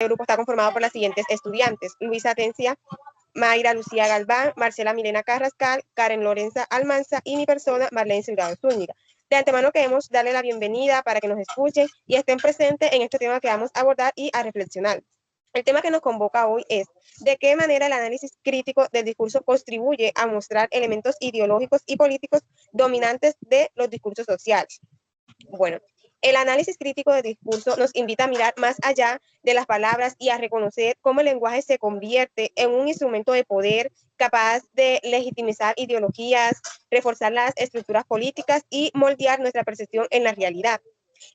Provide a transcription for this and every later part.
grupo está conformado por las siguientes estudiantes: Luisa Atencia, Mayra Lucía Galván, Marcela Milena Carrascal, Karen Lorenza Almanza y mi persona, Marlene Silgado Zúñiga. De antemano queremos darle la bienvenida para que nos escuchen y estén presentes en este tema que vamos a abordar y a reflexionar. El tema que nos convoca hoy es de qué manera el análisis crítico del discurso contribuye a mostrar elementos ideológicos y políticos dominantes de los discursos sociales. Bueno, el análisis crítico del discurso nos invita a mirar más allá de las palabras y a reconocer cómo el lenguaje se convierte en un instrumento de poder capaz de legitimizar ideologías, reforzar las estructuras políticas y moldear nuestra percepción en la realidad.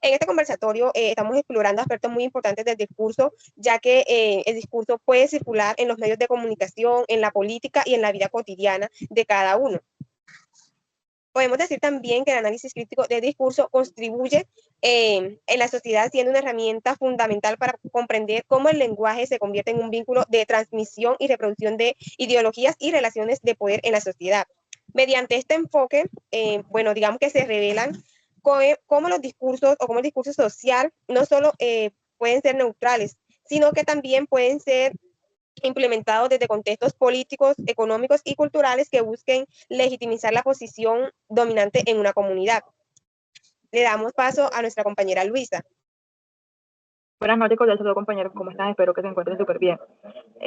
En este conversatorio estamos explorando aspectos muy importantes del discurso, ya que el discurso puede circular en los medios de comunicación, en la política y en la vida cotidiana de cada uno. Podemos decir también que el análisis crítico del discurso contribuye en la sociedad siendo una herramienta fundamental para comprender cómo el lenguaje se convierte en un vínculo de transmisión y reproducción de ideologías y relaciones de poder en la sociedad. Mediante este enfoque, bueno, digamos que se revelan cómo los discursos o cómo el discurso social no solo pueden ser neutrales, sino que también pueden ser implementados desde contextos políticos, económicos y culturales que busquen legitimizar la posición dominante en una comunidad. Le damos paso a nuestra compañera Luisa. Buenas noches, cordial saludo, compañeros. ¿Cómo están? Espero que se encuentren súper bien.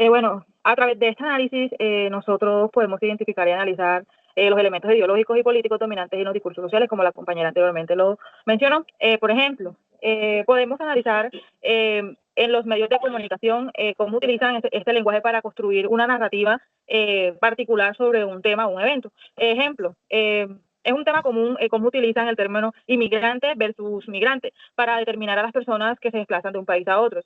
Bueno, a través de este análisis, nosotros podemos identificar y analizar los elementos ideológicos y políticos dominantes en los discursos sociales, como la compañera anteriormente lo mencionó. Por ejemplo, podemos analizar en los medios de comunicación cómo utilizan este lenguaje para construir una narrativa particular sobre un tema o un evento. Ejemplo, es un tema común cómo utilizan el término inmigrante versus migrante para determinar a las personas que se desplazan de un país a otro.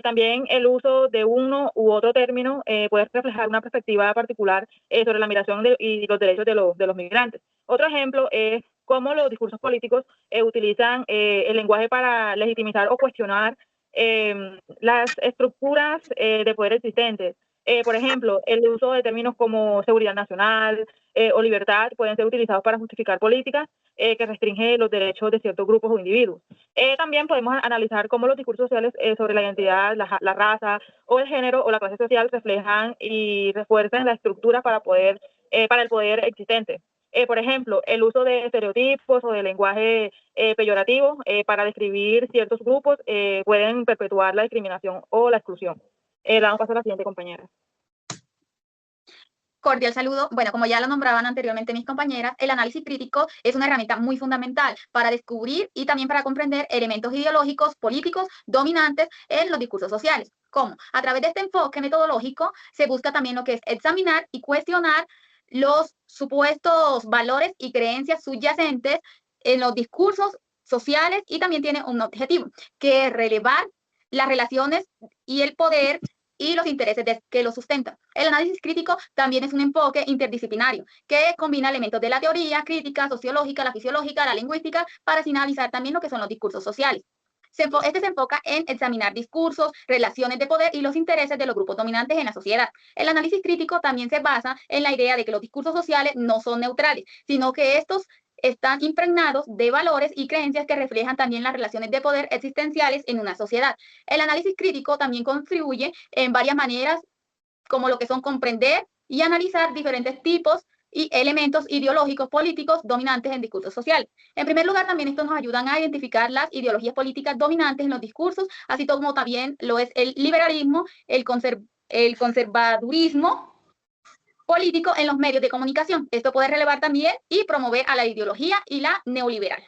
También el uso de uno u otro término puede reflejar una perspectiva particular sobre la migración y los derechos de los migrantes. Otro ejemplo es cómo los discursos políticos utilizan el lenguaje para legitimizar o cuestionar las estructuras de poder existentes. Por ejemplo, el uso de términos como seguridad nacional o libertad pueden ser utilizados para justificar políticas que restringen los derechos de ciertos grupos o individuos. También podemos analizar cómo los discursos sociales sobre la identidad, la raza o el género o la clase social reflejan y refuerzan la estructura para el poder existente. Por ejemplo, el uso de estereotipos o de lenguaje peyorativo para describir ciertos grupos pueden perpetuar la discriminación o la exclusión. Le damos paso a la siguiente compañera. Cordial saludo. Bueno, como ya lo nombraban anteriormente mis compañeras, el análisis crítico es una herramienta muy fundamental para descubrir y también para comprender elementos ideológicos, políticos, dominantes en los discursos sociales. ¿Cómo? A través de este enfoque metodológico se busca también lo que es examinar y cuestionar los supuestos valores y creencias subyacentes en los discursos sociales y también tiene un objetivo, que es relevar las relaciones y el poder y los intereses que lo sustentan. El análisis crítico también es un enfoque interdisciplinario que combina elementos de la teoría crítica, sociológica, la fisiológica, la lingüística, para así analizar también lo que son los discursos sociales. Este se enfoca en examinar discursos, relaciones de poder y los intereses de los grupos dominantes en la sociedad. El análisis crítico también se basa en la idea de que los discursos sociales no son neutrales, sino que estos están impregnados de valores y creencias que reflejan también las relaciones de poder existenciales en una sociedad. El análisis crítico también contribuye en varias maneras, como lo que son comprender y analizar diferentes tipos y elementos ideológicos políticos dominantes en discursos sociales. En primer lugar, también estos nos ayudan a identificar las ideologías políticas dominantes en los discursos, así como también lo es el liberalismo, el conservadurismo político en los medios de comunicación. Esto puede relevar también y promover a la ideología y la neoliberal.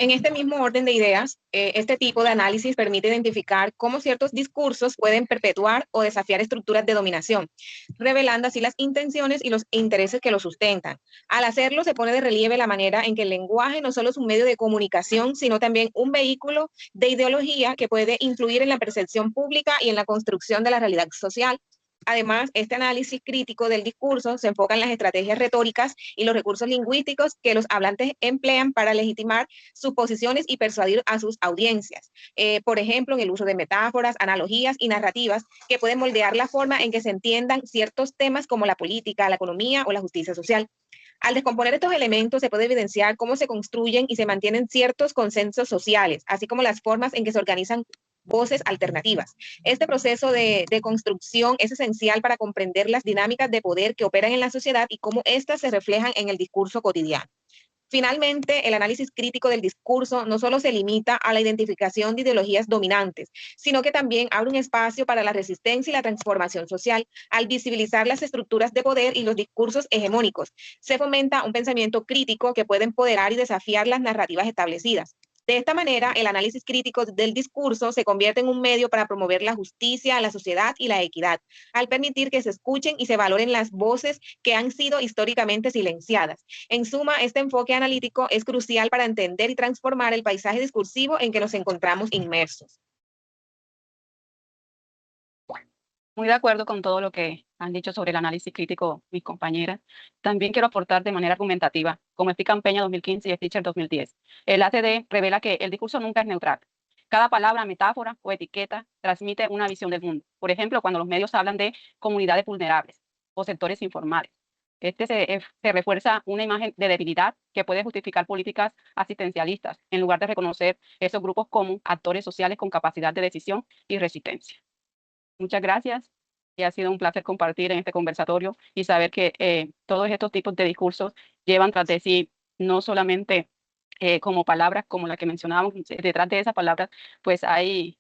En este mismo orden de ideas, este tipo de análisis permite identificar cómo ciertos discursos pueden perpetuar o desafiar estructuras de dominación, revelando así las intenciones y los intereses que los sustentan. Al hacerlo, se pone de relieve la manera en que el lenguaje no solo es un medio de comunicación, sino también un vehículo de ideología que puede influir en la percepción pública y en la construcción de la realidad social. Además, este análisis crítico del discurso se enfoca en las estrategias retóricas y los recursos lingüísticos que los hablantes emplean para legitimar sus posiciones y persuadir a sus audiencias. Por ejemplo, en el uso de metáforas, analogías y narrativas que pueden moldear la forma en que se entiendan ciertos temas como la política, la economía o la justicia social. Al descomponer estos elementos se puede evidenciar cómo se construyen y se mantienen ciertos consensos sociales, así como las formas en que se organizan voces alternativas. Este proceso de construcción es esencial para comprender las dinámicas de poder que operan en la sociedad y cómo éstas se reflejan en el discurso cotidiano. Finalmente, el análisis crítico del discurso no solo se limita a la identificación de ideologías dominantes, sino que también abre un espacio para la resistencia y la transformación social al visibilizar las estructuras de poder y los discursos hegemónicos. Se fomenta un pensamiento crítico que puede empoderar y desafiar las narrativas establecidas. De esta manera, el análisis crítico del discurso se convierte en un medio para promover la justicia, la sociedad y la equidad, al permitir que se escuchen y se valoren las voces que han sido históricamente silenciadas. En suma, este enfoque analítico es crucial para entender y transformar el paisaje discursivo en que nos encontramos inmersos. Muy de acuerdo con todo lo que han dicho sobre el análisis crítico mis compañeras. También quiero aportar de manera argumentativa, como explican Peña 2015 y Stitcher 2010. El ACD revela que el discurso nunca es neutral. Cada palabra, metáfora o etiqueta transmite una visión del mundo. Por ejemplo, cuando los medios hablan de comunidades vulnerables o sectores informales, se refuerza una imagen de debilidad que puede justificar políticas asistencialistas, en lugar de reconocer esos grupos como actores sociales con capacidad de decisión y resistencia. Muchas gracias y ha sido un placer compartir en este conversatorio y saber que todos estos tipos de discursos llevan tras de sí no solamente como palabras como la que mencionábamos, detrás de esas palabras pues ahí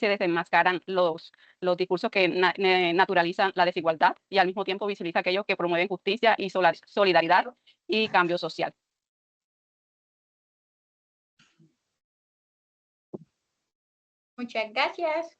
se desenmascaran los discursos que naturalizan la desigualdad y al mismo tiempo visibiliza aquellos que promueven justicia y solidaridad y cambio social. Muchas gracias.